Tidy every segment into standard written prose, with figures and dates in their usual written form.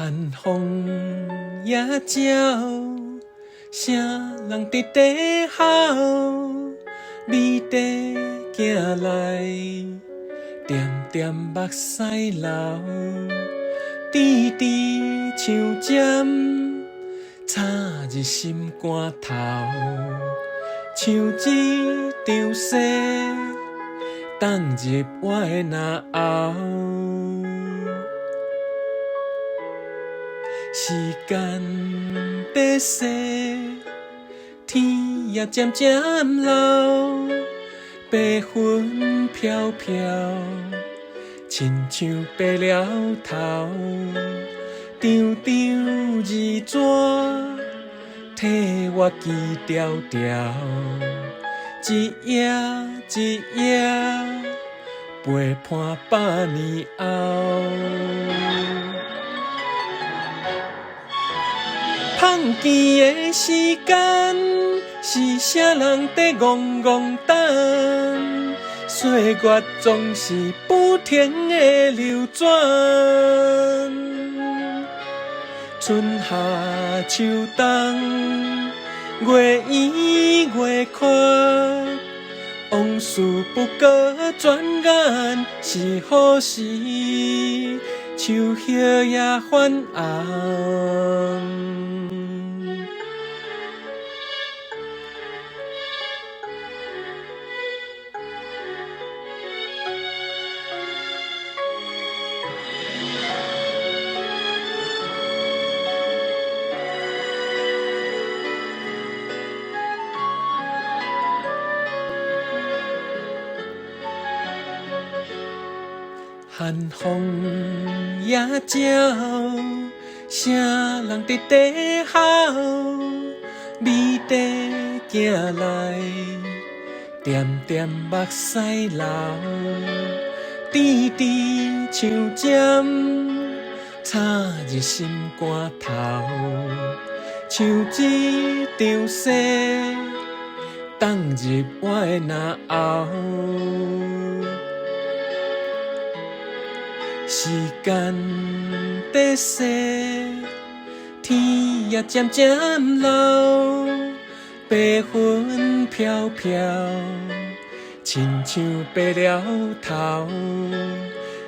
寒风也照，啥人伫地后？美地行来，点点目屎流，滴滴像针插入心肝头，像一场雪放入我的脑后。时间在逝，天也渐渐老，白云飘飘，亲像白了头，张张字纸替我记条条，一页一页陪伴百年后。放弃的时间，是啥人在戆戆等？岁月总是不停的流转，春夏秋冬，月圆月缺，往事不过转眼是好时，树叶也泛红。寒风也照，啥人伫地后？美地行来，点点目屎流，滴滴像针插入心肝头，像一场雪放入我的脑后。时间在逝，天也渐渐老，白云飘飘，亲像白了头，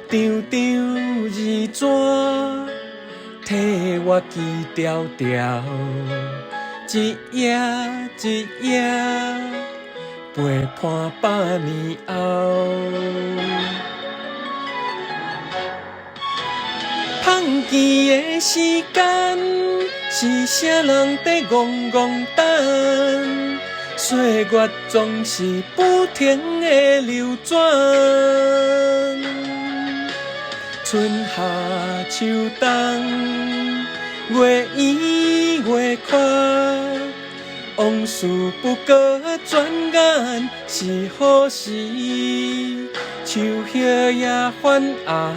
张张字纸替我记条条，一页一页陪伴百年后。放弃的时间，是啥人在戆戆等？岁月总是不停的流转，春夏秋冬，月圆月缺，往事不过转眼是好时，树叶也泛红。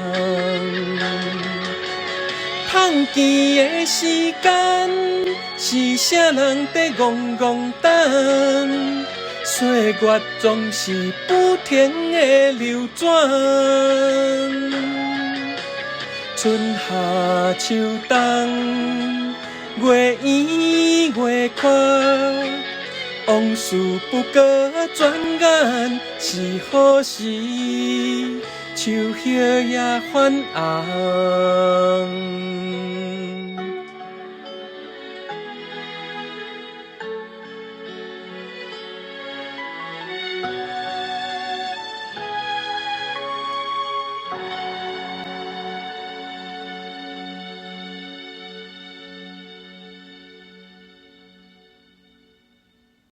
放弃的时间，是啥人在戆戆等？岁月总是不停的流转，春夏秋冬，月圆月缺，往事不过转眼是好时，树叶也泛红。